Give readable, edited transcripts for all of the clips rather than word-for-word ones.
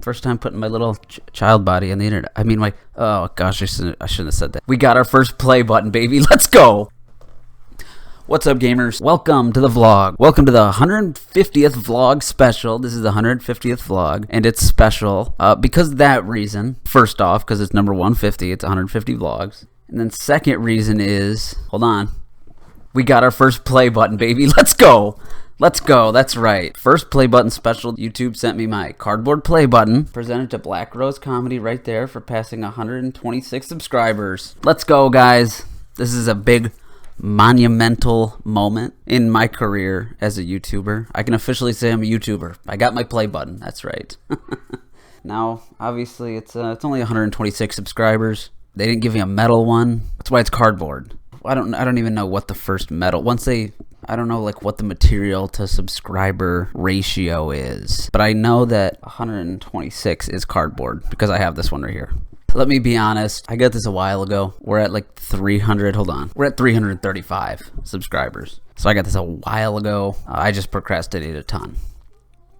First time putting my little child body on the internet. I mean, my... Oh, gosh, I shouldn't have said that. We got our first play button, baby. Let's go! What's up, gamers? Welcome to the vlog. Welcome to the 150th vlog special. This is the 150th vlog, and it's special because of that reason. First off, because it's number 150. It's 150 vlogs. And then second reason is... Hold on. We got our first play button, baby. Let's go! Let's go, that's right. First play button special. YouTube sent me my cardboard play button. Presented to Black Rose Comedy right there for passing 126 subscribers. Let's go, guys. This is a big, monumental moment in my career as a YouTuber. I can officially say I'm a YouTuber. I got my play button, that's right. Now, obviously, it's only 126 subscribers. They didn't give me a metal one. That's why it's cardboard. I don't even know what the first metal... I don't know like what the material to subscriber ratio is, but I know that 126 is cardboard because I have this one right here. Let me be honest, I got this a while ago. We're at like 300, hold on. We're at 335 subscribers. So I got this a while ago. I just procrastinated a ton.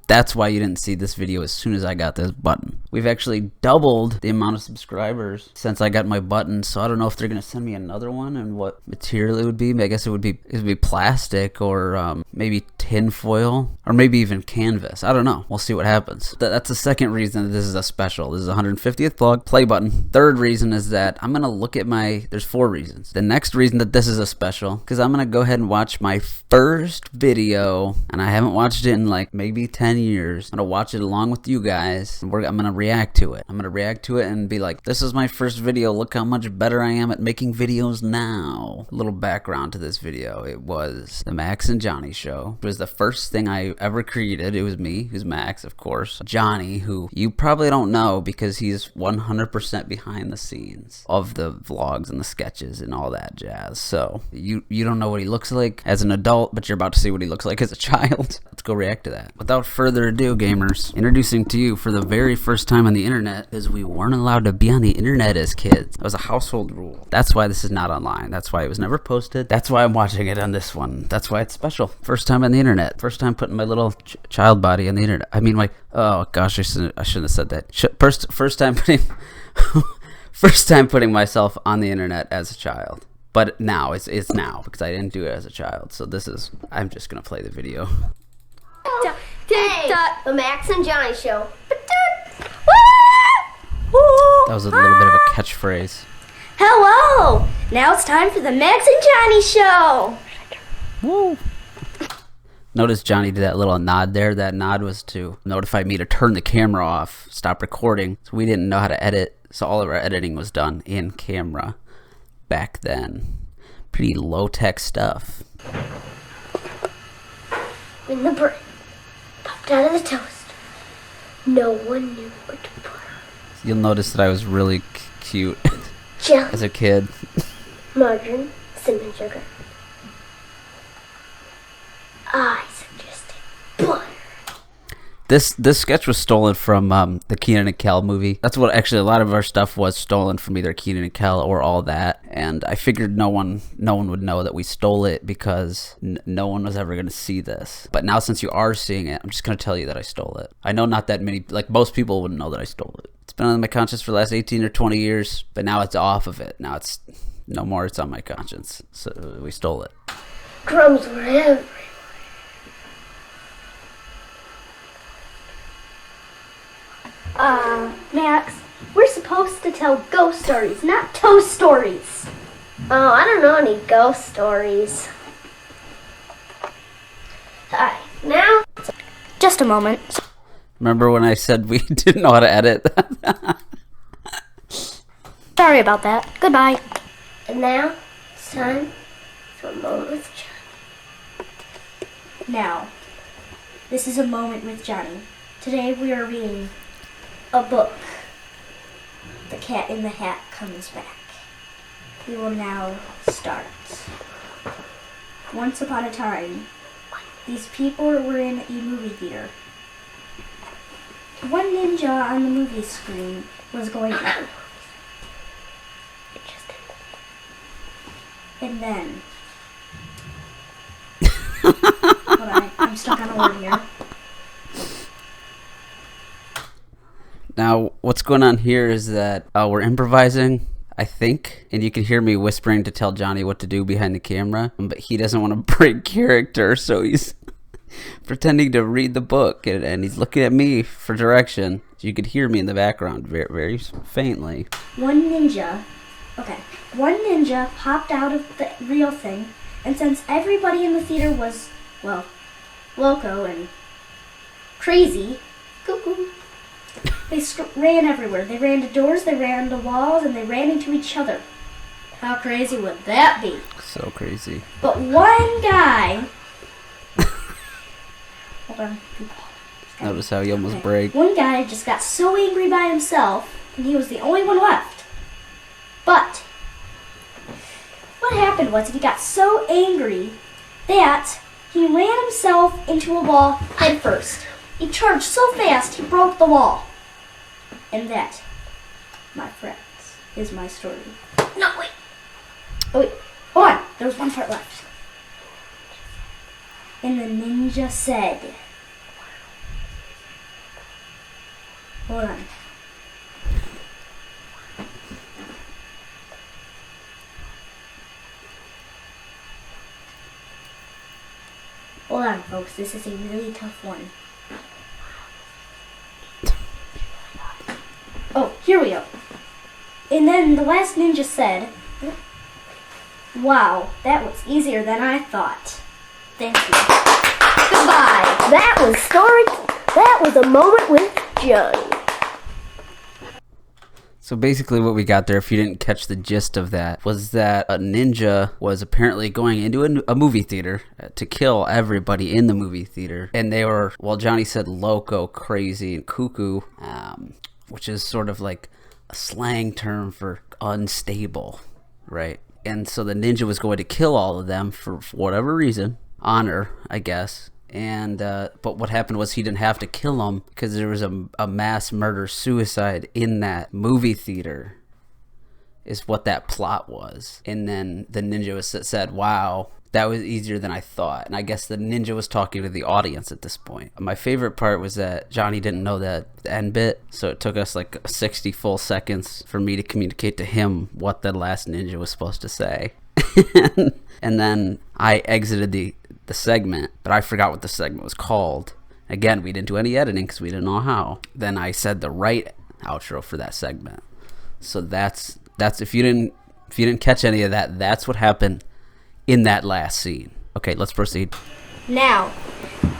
That's why you didn't see this video as soon as I got this button. We've actually doubled the amount of subscribers since I got my button, so I don't know if they're gonna send me another one and what material it would be. I guess it would be plastic or maybe tin foil or maybe even canvas. I don't know. We'll see what happens. That's the second reason that this is a special. This is a 150th vlog play button. Third reason is that I'm gonna look at there's four reasons. The next reason that this is a special, because I'm gonna go ahead and watch my first video, and I haven't watched it in like maybe 10 years. I'm gonna watch it along with you guys, and I'm gonna react to it. I'm gonna react to it and be like, this is my first video. Look how much better I am at making videos now. A little background to this video. It was the Max and Johnny show. It was the first thing I ever created. It was me, who's Max, of course. Johnny, who you probably don't know because he's 100% behind the scenes of the vlogs and the sketches and all that jazz. So you don't know what he looks like as an adult, but you're about to see what he looks like as a child. Let's go react to that. Without further ado, gamers, introducing to you for the very first time on the internet, is we weren't allowed to be on the internet as kids. That was a household rule. That's why this is not online. That's why it was never posted. That's why I'm watching it on this one. That's why it's special. First time on the internet. First time putting my little child body on the internet. I mean, my... Oh gosh, I shouldn't have said that. First time putting... first time putting myself on the internet as a child. But now, it's now, because I didn't do it as a child. So this is... I'm just gonna play the video. Hey, the Max and Johnny show. That was a little bit of a catchphrase. Hello! Now it's time for the Max and Johnny show. Woo! Notice Johnny did that little nod there. That nod was to notify me to turn the camera off, stop recording. So we didn't know how to edit, so all of our editing was done in camera back then. Pretty low-tech stuff. When the bread popped out of the toast, no one knew what to put. You'll notice that I was really cute Jelly, as a kid. margarine, cinnamon sugar. I suggested butter. This sketch was stolen from the Kenan and Kel movie. That's what actually a lot of our stuff was stolen from, either Kenan and Kel or All That. And I figured no one would know that we stole it because no one was ever gonna see this. But now since you are seeing it, I'm just gonna tell you that I stole it. I know not that many, like most people wouldn't know that I stole it. It's been on my conscience for the last 18 or 20 years, but now it's off of it. Now it's no more. It's on my conscience. So we stole it. Crumbs were everywhere. Max, we're supposed to tell ghost stories, not toast stories. Oh, I don't know any ghost stories. Alright, now... Just a moment. Remember when I said we didn't know how to edit? Sorry about that. Goodbye. And now, it's time for a moment with Johnny. Now, this is a moment with Johnny. Today we are reading a book. The Cat in the Hat comes back. We will now start. Once upon a time, these people were in a movie theater. One ninja on the movie screen was going up. And then... Hold on, I'm stuck on a word here. Now, what's going on here is that we're improvising, I think, and you can hear me whispering to tell Johnny what to do behind the camera, but he doesn't want to break character, so he's pretending to read the book, and he's looking at me for direction. So you could hear me in the background very, very faintly. One ninja popped out of the real thing, and since everybody in the theater was, well, loco and crazy, cuckoo, they ran everywhere. They ran to doors, they ran to walls, and they ran into each other. How crazy would that be? So crazy. But one guy... Hold on. Notice how he almost break. One guy just got so angry by himself, and he was the only one left. But what happened was he got so angry that he ran himself into a wall head first. He charged so fast he broke the wall. And that, my friends, is my story. No, wait. Oh, wait. Hold on. There was one part left. And the ninja said... Hold on. Hold on, folks. This is a really tough one. Oh, here we go. And then the last ninja said, "Wow, that was easier than I thought. Thank you. Goodbye." That was a moment with Johnny. So basically what we got there, if you didn't catch the gist of that, was that a ninja was apparently going into a movie theater to kill everybody in the movie theater. And they were, well, Johnny said loco, crazy, and cuckoo, which is sort of like a slang term for unstable, right? And so the ninja was going to kill all of them for whatever reason, honor, I guess. And but what happened was he didn't have to kill them because there was a mass murder suicide in that movie theater, is what that plot was. And then the ninja said, "Wow, that was easier than I thought." And I guess the ninja was talking to the audience at this point. My favorite part was that Johnny didn't know the end bit, so it took us like 60 full seconds for me to communicate to him what the last ninja was supposed to say. And then I exited the segment, but I forgot what the segment was called. Again, we didn't do any editing because we didn't know how. Then I said the right outro for that segment. So that's if you didn't catch any of that, that's what happened in that last scene. Okay, let's proceed. Now,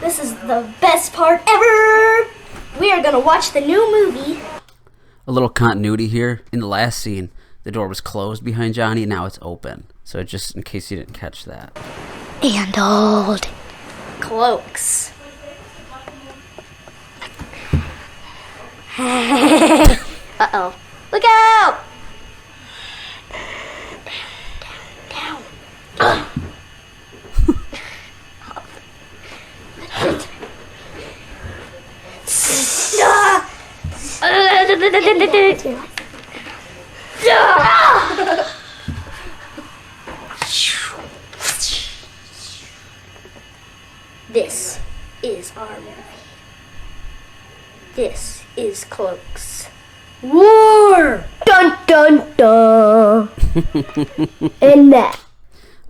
this is the best part ever. We are gonna watch the new movie. A little continuity here. In the last scene, the door was closed behind Johnny, and now it's open. So just in case you didn't catch that. And old Cloaks. Uh-oh. Look out! Down. This is our movie. This is Cloaks. War! dun dun dun. And that.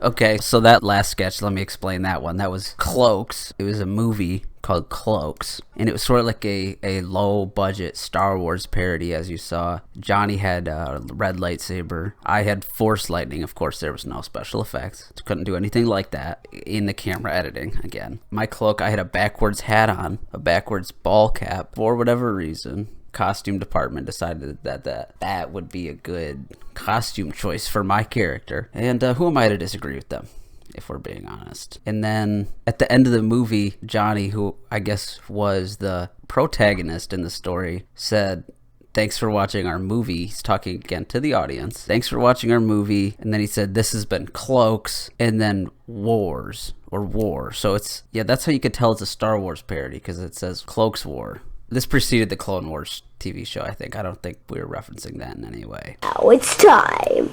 Okay, so that last sketch, let me explain that one. That was Cloaks. It was a movie called Cloaks, and it was sort of like a low-budget Star Wars parody, as you saw. Johnny had a red lightsaber. I had Force lightning. Of course, there was no special effects. Couldn't do anything like that in the camera editing, again. My cloak, I had a backwards hat on, a backwards ball cap, for whatever reason. Costume department decided that would be a good costume choice for my character, and who am I to disagree with them, if we're being honest? And then at the end of the movie, Johnny, who I guess was the protagonist in the story, said, "Thanks for watching our movie." He's talking again to the audience. "Thanks for watching our movie." And then he said, "This has been Cloaks," and then Wars, or War. So it's, yeah, that's how you could tell it's a Star Wars parody, because it says Cloaks War. This preceded the Clone Wars TV show, I think. I don't think we were referencing that in any way. Now it's time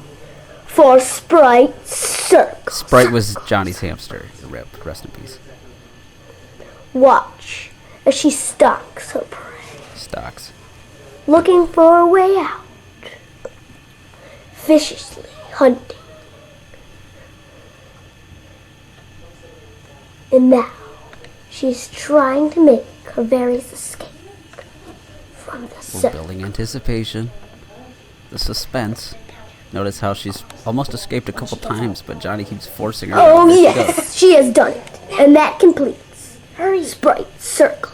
for Sprite Circus. Sprite was Johnny's hamster. Rip. Rest in peace. Watch as she stalks her prey. Stocks. looking for a way out, viciously hunting. And now she's trying to make her various escape from the We're circle. building anticipation, the suspense. Notice how she's almost escaped a couple times, but Johnny keeps forcing her. Oh There she yes, goes. she has done it. And that completes Sprite Circle.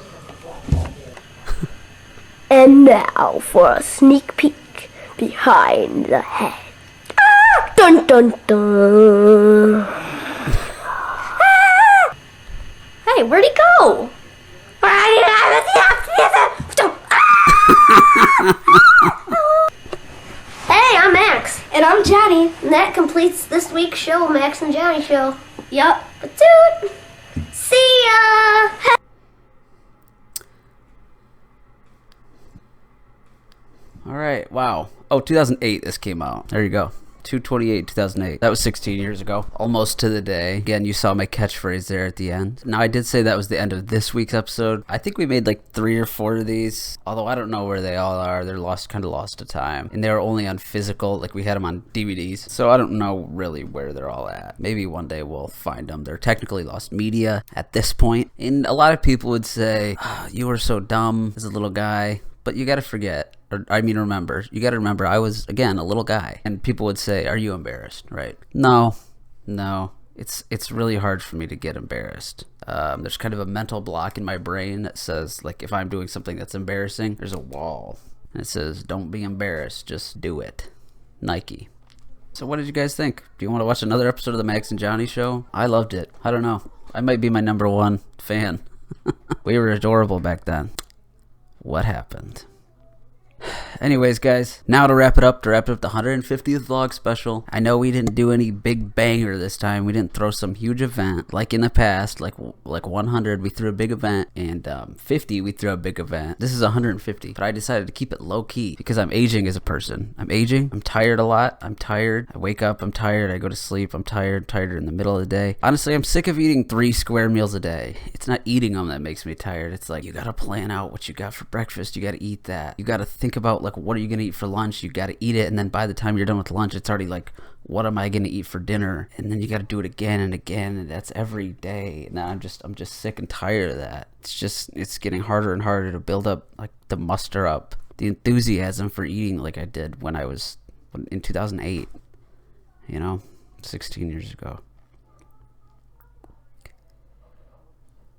And now for a sneak peek behind the head. Ah! Dun dun dun. Hey, where'd he go? Hey, I'm Max. And I'm Johnny. And that completes this week's show, Max and Johnny Show. Yup. Toot! See ya! All right. Wow. Oh, 2008 this came out. There you go. 2/28/2008. That was 16 years ago. Almost to the day. Again, you saw my catchphrase there at the end. Now, I did say that was the end of this week's episode. I think we made like 3 or 4 of these, although I don't know where they all are. They're kind of lost to time. And they were only on physical, like we had them on DVDs. So I don't know really where they're all at. Maybe one day we'll find them. They're technically lost media at this point. And a lot of people would say, oh, you were so dumb as a little guy. But you got to forget. Remember, you got to remember, I was, again, a little guy. And people would say, are you embarrassed, right? No. It's really hard for me to get embarrassed. There's kind of a mental block in my brain that says, like, if I'm doing something that's embarrassing, there's a wall. And it says, don't be embarrassed, just do it. Nike. So what did you guys think? Do you want to watch another episode of the Max and Johnny Show? I loved it. I don't know. I might be my #1 fan. We were adorable back then. What happened? Anyways, guys, now to wrap it up the 150th vlog special. I know we didn't do any big banger this time. We didn't throw some huge event like in the past. Like 100, we threw a big event, and 50, we threw a big event. This is 150, but I decided to keep it low key because I'm aging as a person. I'm aging. I'm tired a lot. I'm tired. I wake up. I'm tired. I go to sleep. I'm tired. Tired in the middle of the day. Honestly, I'm sick of eating 3 square meals a day. It's not eating them that makes me tired. It's like you gotta plan out what you got for breakfast. You gotta eat that. You gotta think about like what are you gonna eat for lunch. You gotta eat it, and then by the time you're done with lunch, it's already like, what am I gonna eat for dinner? And then you gotta do it again and again, and that's every day. And I'm just sick and tired of that. It's getting harder and harder to build up, like to muster up the enthusiasm for eating like I did when I was in 2008. 16 years ago.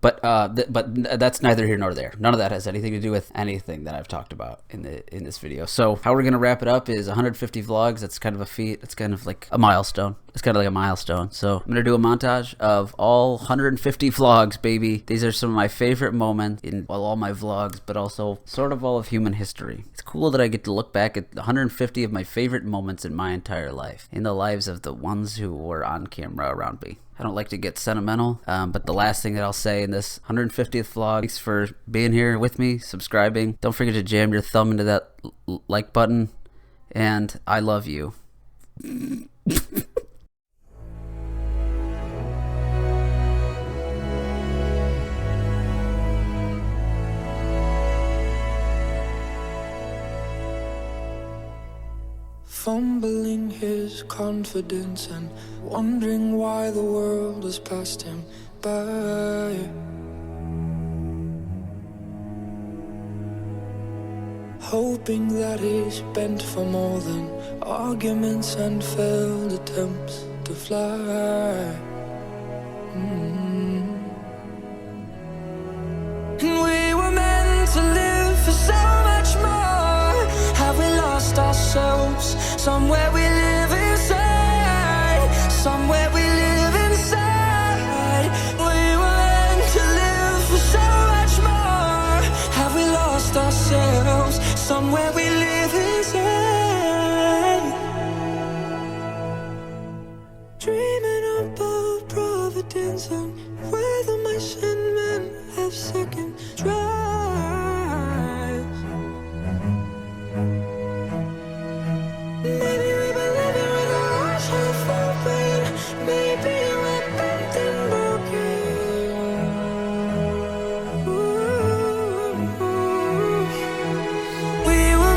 But that's neither here nor there. None of that has anything to do with anything that I've talked about in this video. So how we're gonna wrap it up is 150 vlogs. That's kind of a feat. It's kind of like a milestone. It's kind of like a milestone. So I'm gonna do a montage of all 150 vlogs, baby. These are some of my favorite moments in all my vlogs, but also sort of all of human history. It's cool that I get to look back at 150 of my favorite moments in my entire life, in the lives of the ones who were on camera around me. I don't like to get sentimental, but the last thing that I'll say in this 150th vlog, thanks for being here with me, subscribing. Don't forget to jam your thumb into that like button, and I love you. Fumbling his confidence and wondering why the world has passed him by. Hoping that he's bent for more than arguments and failed attempts to fly. And we were meant to live for so much more. Have we lost ourselves? Somewhere we live inside. Somewhere we live inside. We were meant to live for so much more. Have we lost ourselves? Somewhere we live inside. Dreaming about Providence and whether my sin men have second tries. Maybe we've been living with a rush of open. Maybe we're bent and broken. Ooh. We were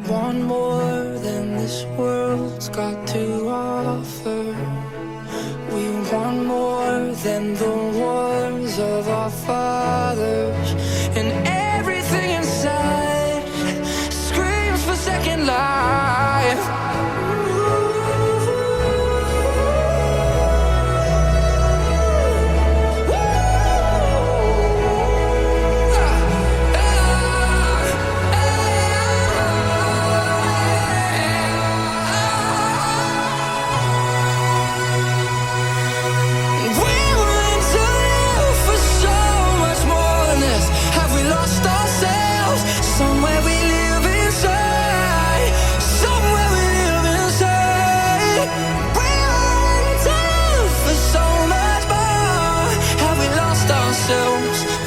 want more than this world's got to offer. We want more than the wars of our fathers. And everything inside screams for second life.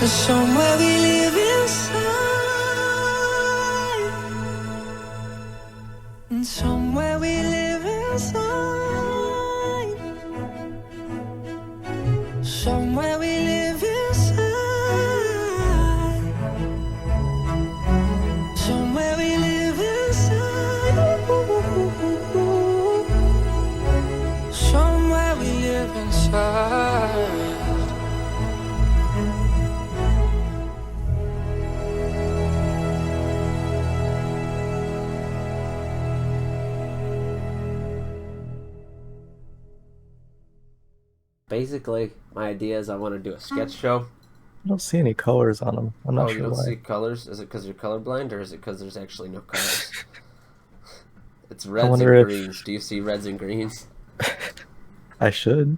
Somewhere we live inside, and somewhere we live inside, somewhere we live inside, somewhere we live inside, somewhere we live inside. Basically, my idea is I want to do a sketch show. I don't see any colors on them. I'm not You sure don't why. see colors? Is it because you're colorblind, or is it because there's actually no colors? It's reds and wonder if- greens. Do you see reds and greens? I should.